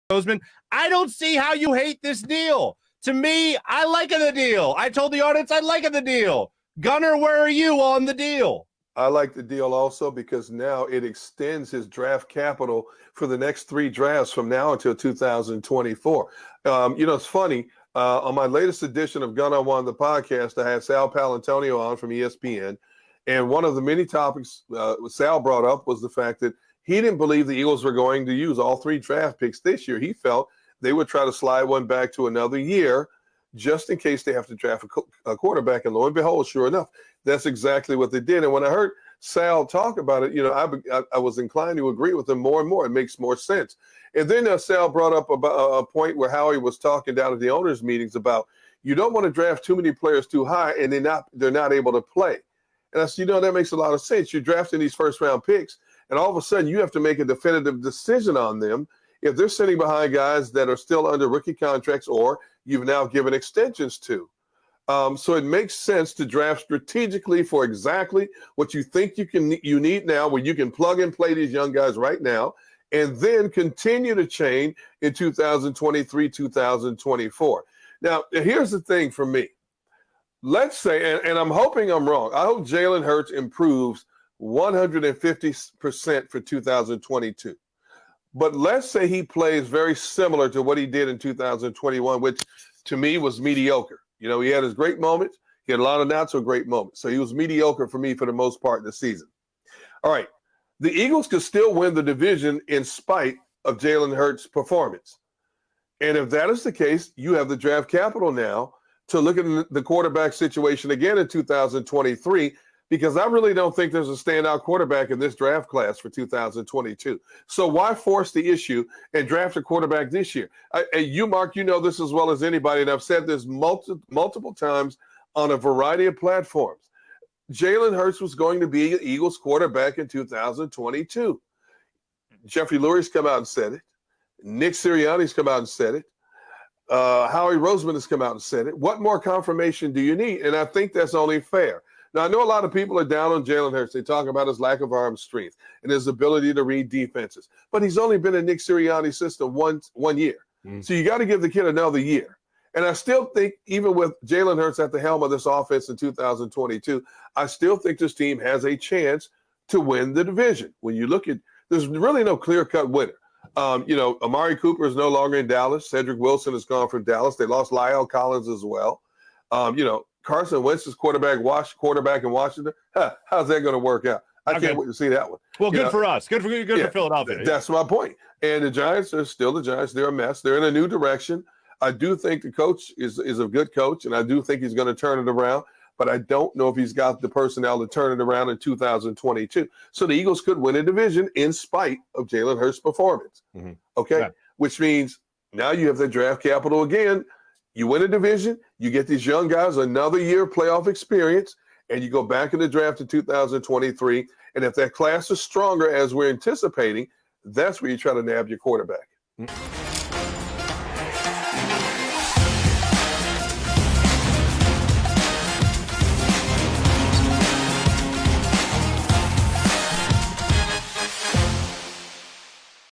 Roseman, I don't see how you hate this deal. To me, I like the deal. I told the audience I like the deal. Gunner, where are you on the deal? I like the deal also because now it extends his draft capital for the next 3 drafts from now until 2024. It's funny. On my latest edition of Gun on One, the podcast, I had Sal Palantonio on from ESPN. And one of the many topics Sal brought up was the fact that he didn't believe the Eagles were going to use all 3 draft picks this year. He felt they would try to slide one back to another year just in case they have to draft a quarterback. And lo and behold, sure enough, that's exactly what they did. And when I heard Sal talk about it, I was inclined to agree with him more and more. It makes more sense. And then Sal brought up about a point where Howie was talking down at the owners' meetings about you don't want to draft too many players too high and they're not able to play. And I said, that makes a lot of sense. You're drafting these first-round picks, and all of a sudden you have to make a definitive decision on them if they're sitting behind guys that are still under rookie contracts or you've now given extensions to. So it makes sense to draft strategically for exactly what you think you need now, where you can plug and play these young guys right now, and then continue to chain in 2023, 2024. Now, here's the thing for me. Let's say, and I'm hoping I'm wrong, I hope Jalen Hurts improves 150% for 2022. But let's say he plays very similar to what he did in 2021, which to me was mediocre. He had his great moments. He had a lot of not so great moments. So he was mediocre for me for the most part of the season. All right. The Eagles could still win the division in spite of Jalen Hurts' performance. And if that is the case, you have the draft capital now to look at the quarterback situation again in 2023, because I really don't think there's a standout quarterback in this draft class for 2022. So why force the issue and draft a quarterback this year? You, Mark, you know this as well as anybody, and I've said this multiple times on a variety of platforms. Jalen Hurts was going to be an Eagles quarterback in 2022. Jeffrey Lurie's come out and said it. Nick Sirianni's come out and said it. Howie Roseman has come out and said it. What more confirmation do you need? And I think that's only fair. Now, I know a lot of people are down on Jalen Hurts. They talk about his lack of arm strength and his ability to read defenses. But he's only been in Nick Sirianni's system one year. So you got to give the kid another year. And I still think, even with Jalen Hurts at the helm of this offense in 2022, I still think this team has a chance to win the division. When you look at, there's really no clear-cut winner. Amari Cooper is no longer in Dallas. Cedric Wilson has gone from Dallas. They lost Lyle Collins as well. Carson Wentz is quarterback in Washington. How's that going to work out? I can't wait to see that one. Well, good for us. Good for Philadelphia. That's my point. And the Giants are still the Giants. They're a mess. They're in a new direction. I do think the coach is a good coach, and I do think he's going to turn it around. But I don't know if he's got the personnel to turn it around in 2022. So the Eagles could win a division in spite of Jalen Hurts' performance. Okay? Yeah. Which means now you have the draft capital again. You win a division, you get these young guys another year playoff experience, and you go back in the draft in 2023. And if that class is stronger as we're anticipating, that's where you try to nab your quarterback.